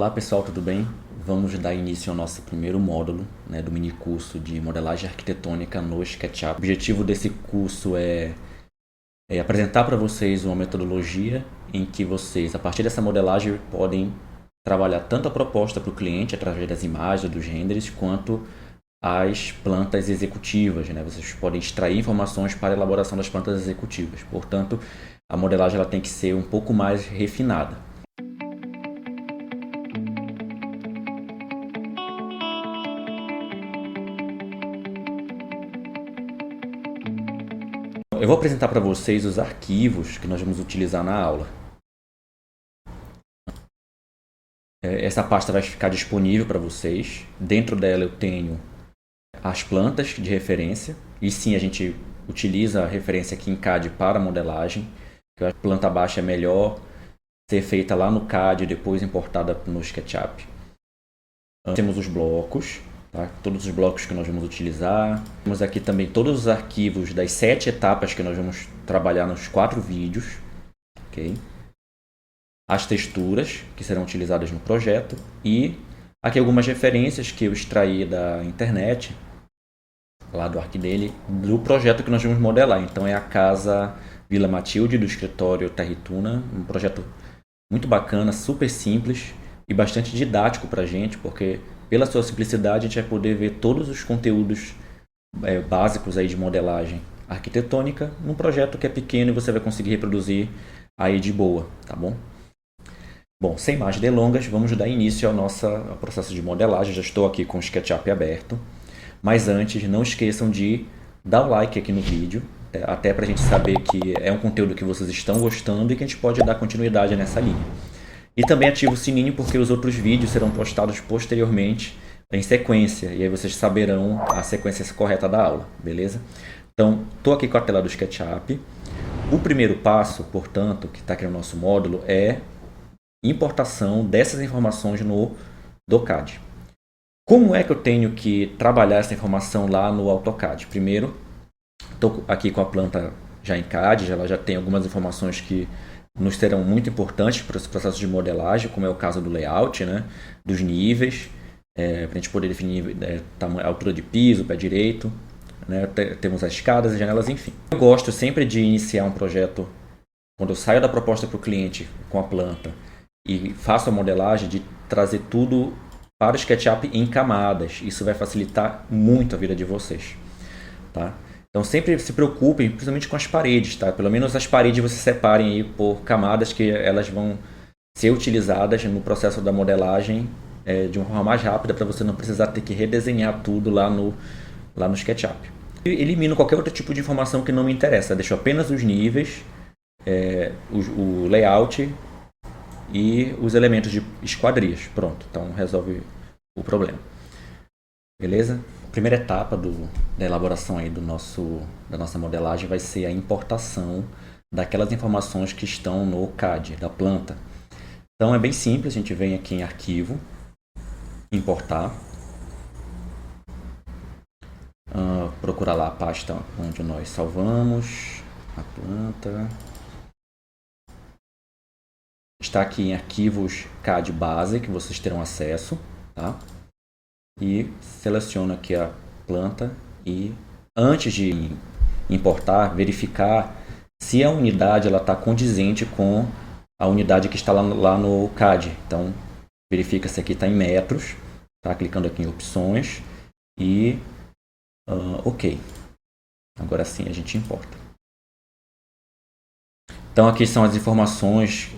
Olá pessoal, tudo bem? Vamos dar início ao nosso primeiro módulo, do mini curso de modelagem arquitetônica no SketchUp. O objetivo desse curso é apresentar para vocês uma metodologia em que vocês, a partir dessa modelagem, podem trabalhar tanto a proposta para o cliente através das imagens, dos renders, quanto as plantas executivas. Vocês podem extrair informações para a elaboração das plantas executivas. Portanto, a modelagem ela tem que ser um pouco mais refinada. Eu vou apresentar para vocês os arquivos que nós vamos utilizar na aula. Essa pasta vai ficar disponível para vocês. Dentro dela eu tenho as plantas de referência. E sim, a gente utiliza a referência aqui em CAD para modelagem. A planta baixa é melhor ser feita lá no CAD e depois importada no SketchUp. Temos os blocos. Tá? Todos os blocos que nós vamos utilizar. Temos aqui também todos os arquivos das 7 etapas que nós vamos trabalhar nos 4 vídeos. Okay? As texturas que serão utilizadas no projeto. E aqui algumas referências que eu extraí da internet, lá do ArcDaily, do projeto que nós vamos modelar. Então é a casa Vila Matilde, do escritório Territuna. Um projeto muito bacana, super simples e bastante didático para a gente, porque pela sua simplicidade a gente vai poder ver todos os conteúdos básicos aí de modelagem arquitetônica num projeto que é pequeno e você vai conseguir reproduzir aí de boa, tá bom? Bom, sem mais delongas, vamos dar início ao processo de modelagem. Já estou aqui com o SketchUp aberto, mas antes não esqueçam de dar o like aqui no vídeo, até para a gente saber que é um conteúdo que vocês estão gostando e que a gente pode dar continuidade nessa linha. E também ativa o sininho porque os outros vídeos serão postados posteriormente em sequência. E aí vocês saberão a sequência correta da aula, beleza? Então, estou aqui com a tela do SketchUp. O primeiro passo, portanto, que está aqui no nosso módulo é importação dessas informações no CAD. Como é que eu tenho que trabalhar essa informação lá no AutoCAD? Primeiro, estou aqui com a planta já em CAD, ela já tem algumas informações que nos serão muito importantes para esse processo de modelagem, como é o caso do layout, dos níveis, para a gente poder definir a altura de piso, pé direito, temos as escadas, as janelas, enfim. Eu gosto sempre de iniciar um projeto, quando eu saio da proposta para o cliente com a planta e faço a modelagem, de trazer tudo para o SketchUp em camadas. Isso vai facilitar muito a vida de vocês, tá? Então sempre se preocupem, principalmente com as paredes, tá? Pelo menos as paredes vocês separem aí por camadas que elas vão ser utilizadas no processo da modelagem de uma forma mais rápida, para você não precisar ter que redesenhar tudo lá no SketchUp. Elimino qualquer outro tipo de informação que não me interessa, deixo apenas os níveis, o layout e os elementos de esquadrias. Pronto, então resolve o problema. Beleza? A primeira etapa da elaboração aí da nossa modelagem vai ser a importação daquelas informações que estão no CAD, da planta. Então é bem simples, a gente vem aqui em arquivo, importar, procurar lá a pasta onde nós salvamos a planta. Está aqui em arquivos CAD base, que vocês terão acesso, tá? E seleciono aqui a planta e antes de importar, verificar se a unidade está condizente com a unidade que está lá no CAD. Então, verifica se aqui está em metros, tá? Clicando aqui em opções e OK. Agora sim a gente importa. Então aqui são as informações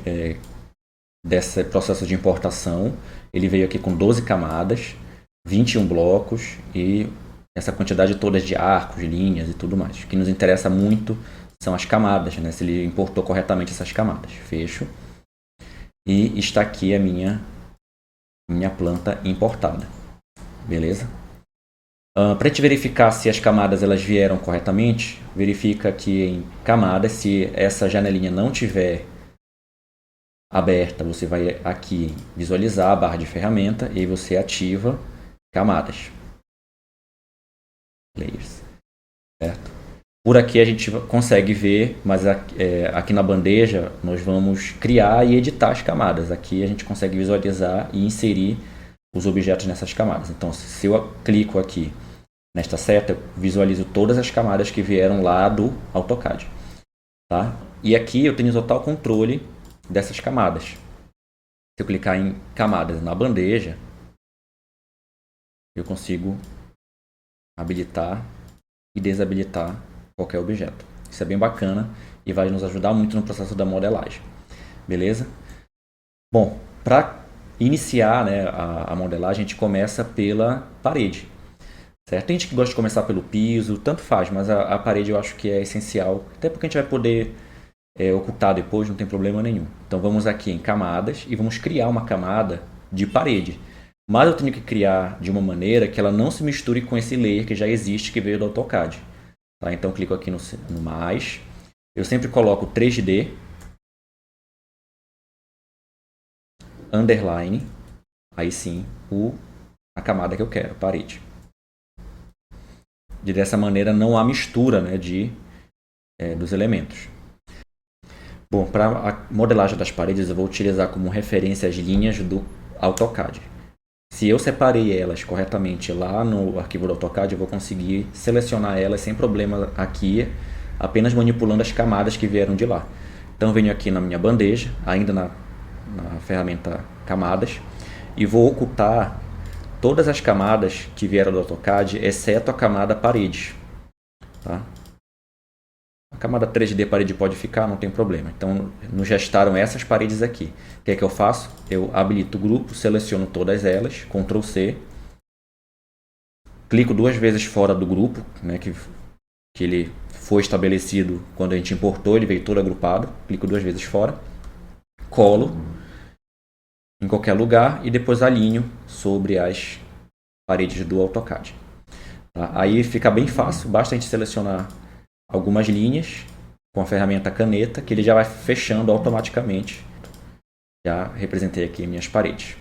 desse processo de importação. Ele veio aqui com 12 camadas, 21 blocos e essa quantidade toda de arcos, linhas e tudo mais. O que nos interessa muito são as camadas, se ele importou corretamente essas camadas. Fecho. E está aqui a minha planta importada. Beleza? Para a gente verificar se as camadas elas vieram corretamente, verifica aqui em camadas, se essa janelinha não tiver aberta, você vai aqui visualizar a barra de ferramenta e aí você ativa camadas. Layers. Certo? Por aqui a gente consegue ver, mas aqui na bandeja nós vamos criar e editar as camadas. Aqui a gente consegue visualizar e inserir os objetos nessas camadas. Então, se eu clico aqui nesta seta, eu visualizo todas as camadas que vieram lá do AutoCAD. Tá? E aqui eu tenho total controle dessas camadas. Se eu clicar em camadas na bandeja, eu consigo habilitar e desabilitar qualquer objeto. Isso é bem bacana e vai nos ajudar muito no processo da modelagem. Beleza? Bom, para iniciar, né, a modelagem, a gente começa pela parede. Certo? Tem gente que gosta de começar pelo piso, tanto faz, mas a parede eu acho que é essencial, até porque a gente vai poder ocultar depois, não tem problema nenhum. Então vamos aqui em camadas e vamos criar uma camada de parede. Mas eu tenho que criar de uma maneira que ela não se misture com esse layer que já existe, que veio do AutoCAD. Tá? Então clico aqui no mais. Eu sempre coloco 3D, underline, aí sim, a camada que eu quero, parede. Dessa maneira não há mistura, né, dos elementos. Bom, para a modelagem das paredes eu vou utilizar como referência as linhas do AutoCAD. Se eu separei elas corretamente lá no arquivo do AutoCAD, eu vou conseguir selecionar elas sem problema aqui, apenas manipulando as camadas que vieram de lá. Então eu venho aqui na minha bandeja, ainda na ferramenta camadas, e vou ocultar todas as camadas que vieram do AutoCAD, exceto a camada paredes. Tá? A camada 3D parede pode ficar, não tem problema. Então, nos restaram essas paredes aqui. O que é que eu faço? Eu habilito o grupo, seleciono todas elas, Ctrl C, clico 2 vezes fora do grupo, né, que ele foi estabelecido quando a gente importou, ele veio todo agrupado, clico 2 vezes fora, colo em qualquer lugar e depois alinho sobre as paredes do AutoCAD. Tá? Aí fica bem fácil, basta a gente selecionar algumas linhas com a ferramenta caneta, que ele já vai fechando automaticamente. Já representei aqui minhas paredes.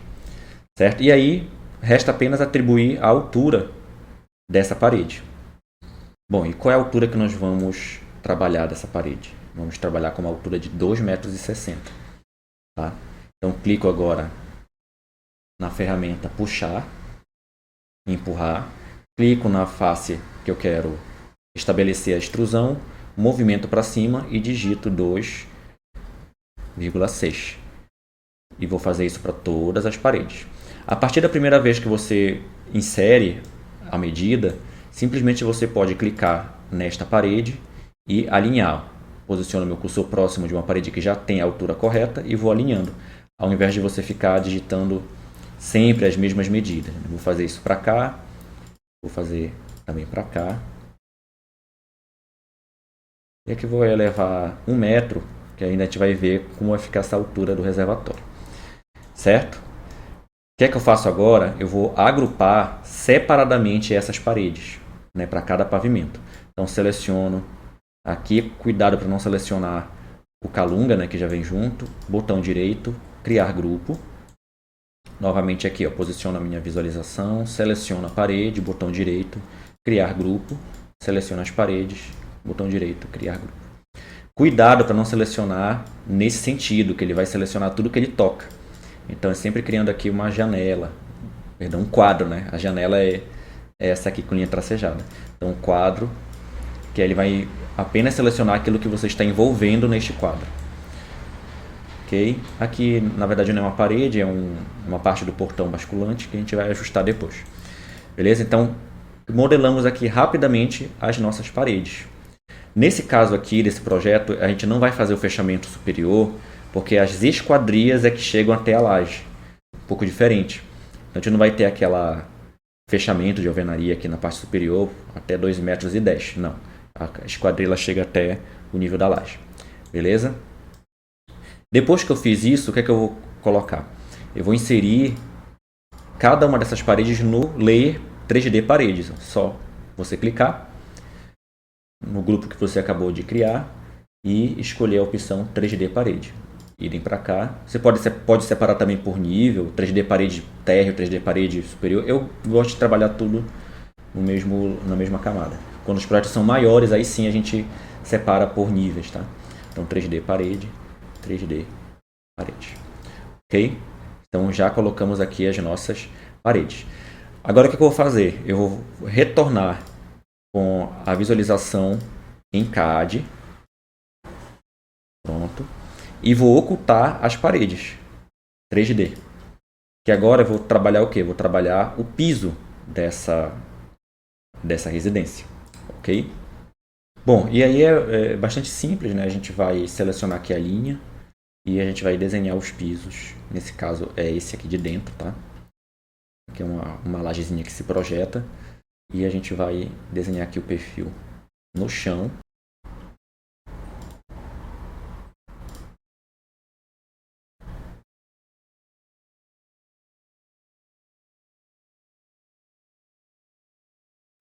Certo? E aí, resta apenas atribuir a altura dessa parede. Bom, e qual é a altura que nós vamos trabalhar dessa parede? Vamos trabalhar com uma altura de 2,60 metros. Tá? Então, clico agora na ferramenta puxar, empurrar. Clico na face que eu quero estabelecer a extrusão, movimento para cima e digito 2,6. E vou fazer isso para todas as paredes. A partir da primeira vez que você insere a medida, simplesmente você pode clicar nesta parede e alinhar. Posiciono meu cursor próximo de uma parede que já tem a altura correta e vou alinhando, ao invés de você ficar digitando sempre as mesmas medidas. Vou fazer isso para cá, vou fazer também para cá. E aqui vou elevar 1 metro, que ainda a gente vai ver como vai ficar essa altura do reservatório. Certo? O que é que eu faço agora? Eu vou agrupar separadamente essas paredes, né, para cada pavimento. Então seleciono aqui, cuidado para não selecionar o Calunga, né, que já vem junto. Botão direito, criar grupo. Novamente aqui, ó, posiciono a minha visualização, seleciono a parede, botão direito, criar grupo, seleciono as paredes, botão direito, criar grupo. Cuidado para não selecionar nesse sentido, que ele vai selecionar tudo que ele toca. Então é sempre criando aqui uma janela, perdão, um quadro, né? A janela é essa aqui com linha tracejada. Então um quadro, que ele vai apenas selecionar aquilo que você está envolvendo neste quadro. Ok? Aqui na verdade não é uma parede, é uma parte do portão basculante que a gente vai ajustar depois. Beleza? Então modelamos aqui rapidamente as nossas paredes. Nesse caso aqui, desse projeto, a gente não vai fazer o fechamento superior, porque as esquadrias é que chegam até a laje. Um pouco diferente. Então a gente não vai ter aquele fechamento de alvenaria aqui na parte superior, até 2,10 metros. Não. A esquadrilha chega até o nível da laje. Beleza? Depois que eu fiz isso, o que é que eu vou colocar? Eu vou inserir cada uma dessas paredes no layer 3D paredes. Só você clicar no grupo que você acabou de criar e escolher a opção 3D parede. Irem para cá. Você pode separar também por nível, 3D parede térreo, 3D parede superior. Eu gosto de trabalhar tudo na mesma camada. Quando os projetos são maiores, aí sim a gente separa por níveis, tá? Então 3D parede, 3D parede. Ok? Então já colocamos aqui as nossas paredes. Agora o que eu vou fazer? Eu vou retornar com a visualização em CAD. Pronto. E vou ocultar as paredes 3D. Que agora eu vou trabalhar o quê? Vou trabalhar o piso dessa residência. Ok? Bom, e aí é bastante simples, né? A gente vai selecionar aqui a linha e a gente vai desenhar os pisos. Nesse caso é esse aqui de dentro, tá? Aqui é uma lajezinha que se projeta. E a gente vai desenhar aqui o perfil no chão.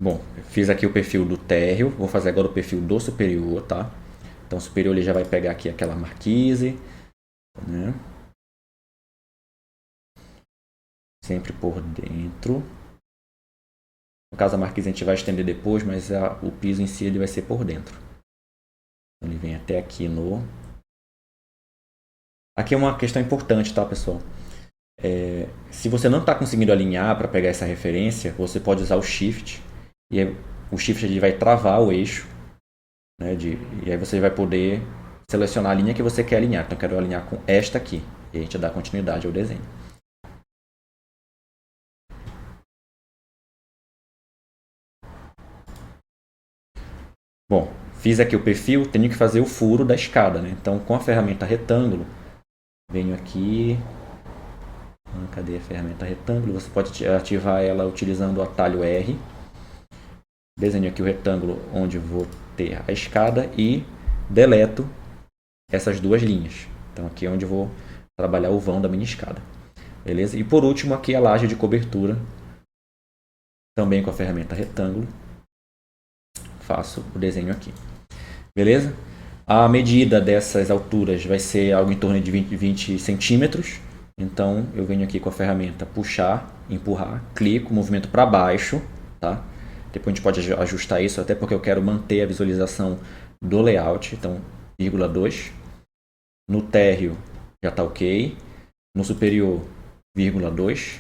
Bom, fiz aqui o perfil do térreo, vou fazer agora o perfil do superior, tá? Então o superior ele já vai pegar aqui aquela marquise, né? Sempre por dentro. No caso a marquise a gente vai estender depois, mas o piso em si ele vai ser por dentro. Então, ele vem até aqui no... Aqui é uma questão importante, tá, pessoal? Se você não está conseguindo alinhar para pegar essa referência, você pode usar o Shift. E aí, o Shift ele vai travar o eixo, né, e aí você vai poder selecionar a linha que você quer alinhar. Então eu quero alinhar com esta aqui. E a gente dá continuidade ao desenho. Bom, fiz aqui o perfil, tenho que fazer o furo da escada, né? Então com a ferramenta retângulo, venho aqui. Cadê a ferramenta retângulo? Você pode ativar ela utilizando o atalho R. Desenho aqui o retângulo onde vou ter a escada e deleto essas duas linhas. Então aqui é onde eu vou trabalhar o vão da minha escada. Beleza? E por último aqui a laje de cobertura. Também com a ferramenta retângulo. Faço o desenho aqui. Beleza? A medida dessas alturas vai ser algo em torno de 20 centímetros. Então eu venho aqui com a ferramenta puxar, empurrar, clico, movimento para baixo, tá? Depois a gente pode ajustar isso, até porque eu quero manter a visualização do layout. Então, 0,2. No térreo já está ok. No superior, 0,2.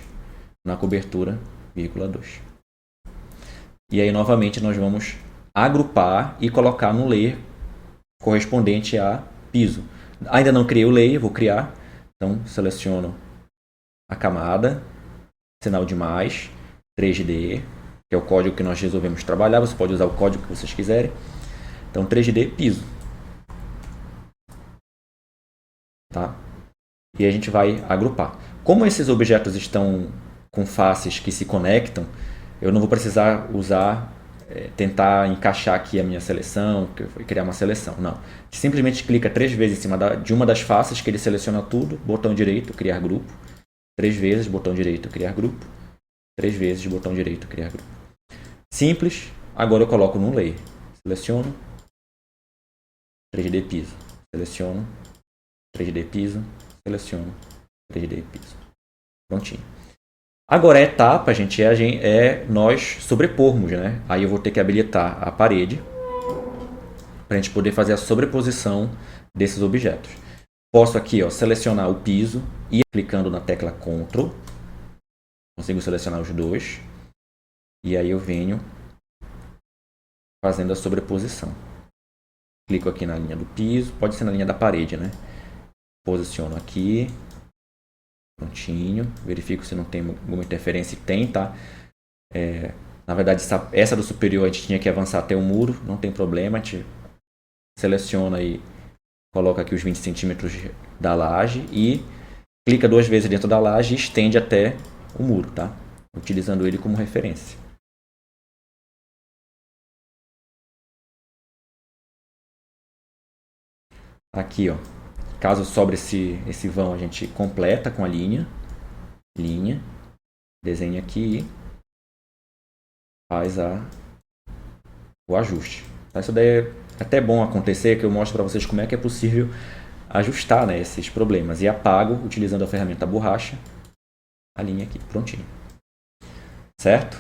Na cobertura, 0,2. E aí, novamente, nós vamos agrupar e colocar no layer correspondente a piso. Ainda não criei o layer, vou criar. Então, seleciono a camada, sinal de mais, 3D, que é o código que nós resolvemos trabalhar. Você pode usar o código que vocês quiserem. Então, 3D, piso. Tá? E a gente vai agrupar. Como esses objetos estão com faces que se conectam, eu não vou precisar tentar encaixar aqui a minha seleção, criar uma seleção. Não. Simplesmente clica 3 vezes em cima de uma das faces, que ele seleciona tudo, botão direito, criar grupo. 3 vezes, botão direito, criar grupo. 3 vezes, botão direito, criar grupo. Simples. Agora eu coloco num layer. Seleciono. 3D piso. Seleciono. 3D piso. Seleciono. 3D piso. Prontinho. Agora a etapa, gente, é nós sobrepormos, né? Aí eu vou ter que habilitar a parede para a gente poder fazer a sobreposição desses objetos. Posso aqui, ó, selecionar o piso e clicando na tecla Ctrl, consigo selecionar os dois. E aí eu venho fazendo a sobreposição. Clico aqui na linha do piso, pode ser na linha da parede, né? Posiciono aqui. Prontinho, verifico se não tem alguma interferência, tem, tá? Na verdade, essa do superior a gente tinha que avançar até o muro, não tem problema, a gente seleciona e coloca aqui os 20 centímetros da laje e clica 2 vezes dentro da laje e estende até o muro, tá? Utilizando ele como referência. Aqui, ó, caso sobre esse vão, a gente completa com a linha, desenha aqui e faz o ajuste. Isso daí é até bom acontecer, que eu mostro para vocês como é que é possível ajustar, né, esses problemas. E apago, utilizando a ferramenta borracha, a linha aqui, prontinho. Certo?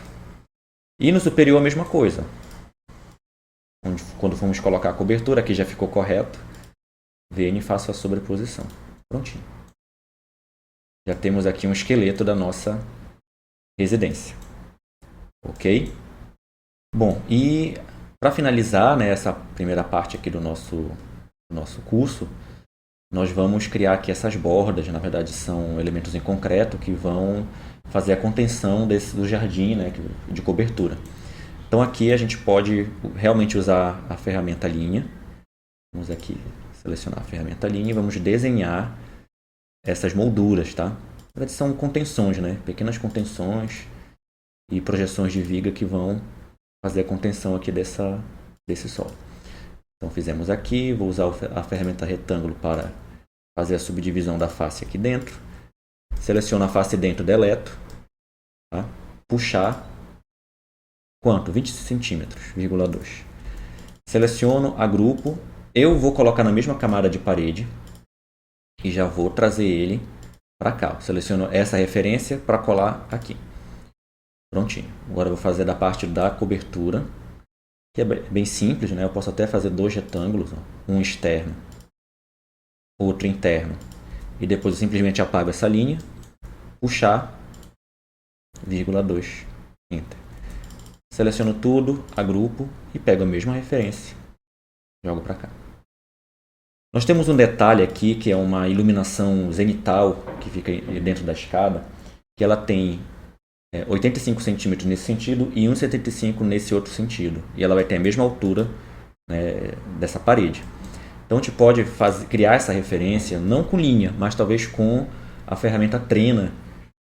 E no superior a mesma coisa. Quando formos colocar a cobertura, aqui já ficou correto. VN, faço a sobreposição. Prontinho. Já temos aqui um esqueleto da nossa residência. Ok? Bom, e para finalizar, né, essa primeira parte aqui do nosso curso, nós vamos criar aqui essas bordas. Na verdade, são elementos em concreto que vão fazer a contenção do jardim, né, de cobertura. Então aqui a gente pode realmente usar a ferramenta linha. Vamos aqui selecionar a ferramenta linha e vamos desenhar essas molduras, tá? Na verdade são contenções, né? Pequenas contenções e projeções de viga que vão fazer a contenção aqui desse solo. Então fizemos aqui, vou usar a ferramenta retângulo para fazer a subdivisão da face aqui dentro. Seleciono a face dentro, deleto, tá? Puxar, quanto? 20 centímetros, 2. Seleciono, agrupo, eu vou colocar na mesma camada de parede e já vou trazer ele para cá. Seleciono essa referência para colar aqui. Prontinho. Agora eu vou fazer da parte da cobertura, que é bem simples, né? Eu posso até fazer 2 retângulos, ó. Um externo, outro interno. E depois eu simplesmente apago essa linha, puxar, 2, Enter. Seleciono tudo, agrupo e pego a mesma referência, jogo para cá. Nós temos um detalhe aqui que é uma iluminação zenital que fica dentro da escada, que ela tem 85 centímetros nesse sentido e 1,75 nesse outro sentido. E ela vai ter a mesma altura, né, dessa parede. Então a gente pode criar essa referência não com linha, mas talvez com a ferramenta trena,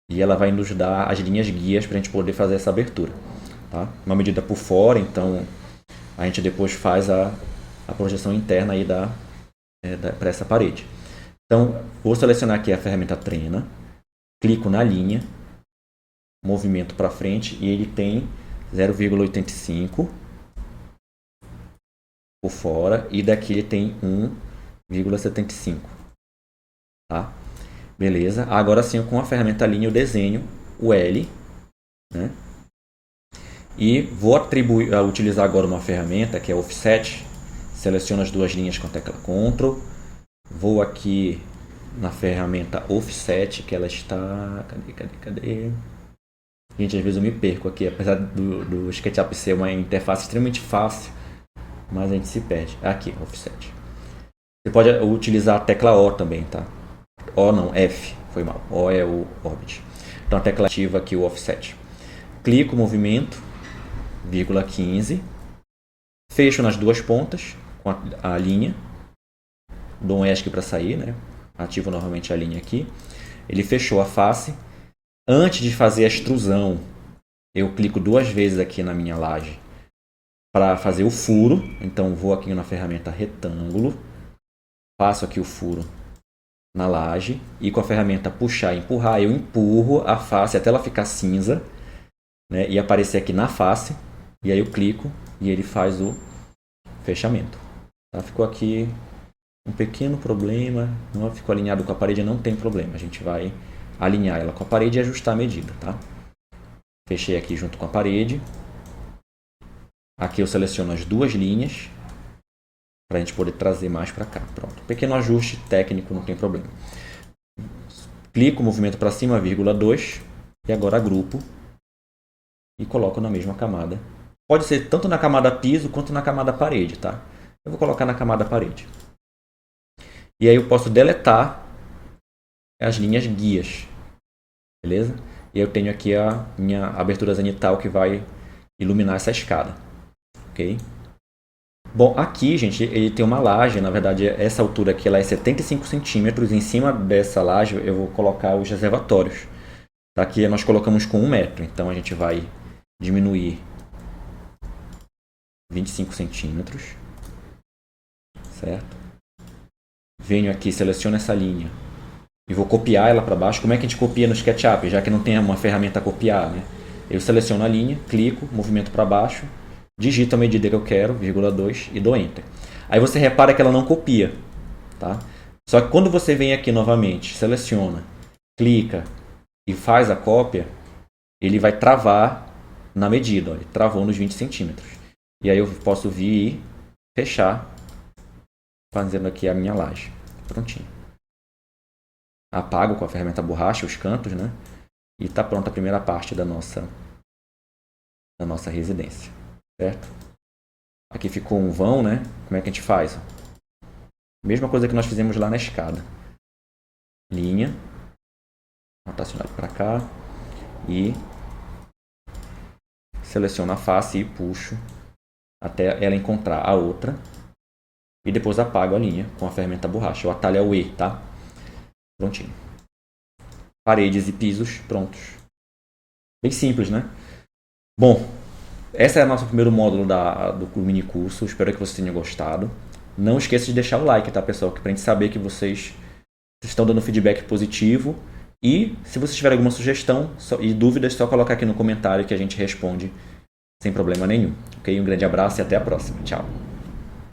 e ela vai nos dar as linhas guias para a gente poder fazer essa abertura. Tá? Uma medida por fora, então a gente depois faz a projeção interna aí para essa parede. Então vou selecionar aqui a ferramenta trena, clico na linha, movimento para frente e ele tem 0,85 por fora e daqui ele tem 1,75, tá? Beleza. Agora sim, com a ferramenta linha eu desenho o L, né? E vou utilizar agora uma ferramenta que é Offset. Seleciono as duas linhas com a tecla Ctrl. Vou aqui na ferramenta Offset, que ela está... Cadê? Gente, às vezes eu me perco aqui, apesar do SketchUp ser uma interface extremamente fácil, mas a gente se perde. Aqui, Offset. Você pode utilizar a tecla O também, tá? O não, F, foi mal. O é o Orbit. Então a tecla ativa aqui o Offset. Clico, movimento, 0,15. Fecho nas duas pontas com a linha. Dou um ESC para sair, né? Ativo novamente a linha aqui. Ele fechou a face. Antes de fazer a extrusão, eu clico 2 vezes aqui na minha laje para fazer o furo. Então vou aqui na ferramenta retângulo, faço aqui o furo na laje e com a ferramenta puxar e empurrar, eu empurro a face até ela ficar cinza, né, e aparecer aqui na face. E aí eu clico e ele faz o fechamento. Tá? Ficou aqui um pequeno problema, não ficou alinhado com a parede, não tem problema. A gente vai alinhar ela com a parede e ajustar a medida, tá? Fechei aqui junto com a parede. Aqui eu seleciono as duas linhas para a gente poder trazer mais para cá. Pronto. Pequeno ajuste técnico, não tem problema. Clico o movimento para cima, 2, e agora agrupo e coloco na mesma camada. Pode ser tanto na camada piso quanto na camada parede, tá? Eu vou colocar na camada parede. E aí eu posso deletar as linhas guias, beleza? E eu tenho aqui a minha abertura zenital que vai iluminar essa escada, ok? Bom, aqui, gente, ele tem uma laje, na verdade, essa altura aqui ela é 75 centímetros, em cima dessa laje eu vou colocar os reservatórios. Aqui nós colocamos com 1 metro, então a gente vai diminuir 25 centímetros, certo? Venho aqui, seleciono essa linha e vou copiar ela para baixo. Como é que a gente copia no SketchUp, já que não tem uma ferramenta copiar, né? Eu seleciono a linha, clico, movimento para baixo, digito a medida que eu quero, 2, e dou Enter. Aí você repara que ela não copia, tá? Só que quando você vem aqui novamente, seleciona, clica e faz a cópia, ele vai travar na medida, ó, ele travou nos 20 centímetros. E aí eu posso vir fechar, fazendo aqui a minha laje. Prontinho. Apago com a ferramenta borracha os cantos, né? E está pronta a primeira parte da nossa residência, certo? Aqui ficou um vão, né? Como é que a gente faz? Mesma coisa que nós fizemos lá na escada. Linha, rotacionado para cá e seleciono a face e puxo até ela encontrar a outra e depois apago a linha com a ferramenta borracha. O atalho é o E, tá? Prontinho. Paredes e pisos prontos. Bem simples, né? Bom, esse é o nosso primeiro módulo do mini curso. Espero que vocês tenham gostado. Não esqueça de deixar o like, tá, pessoal? Pra gente saber que vocês estão dando feedback positivo. E se vocês tiverem alguma sugestão e dúvidas, só colocar aqui no comentário que a gente responde sem problema nenhum. Ok? Um grande abraço e até a próxima. Tchau.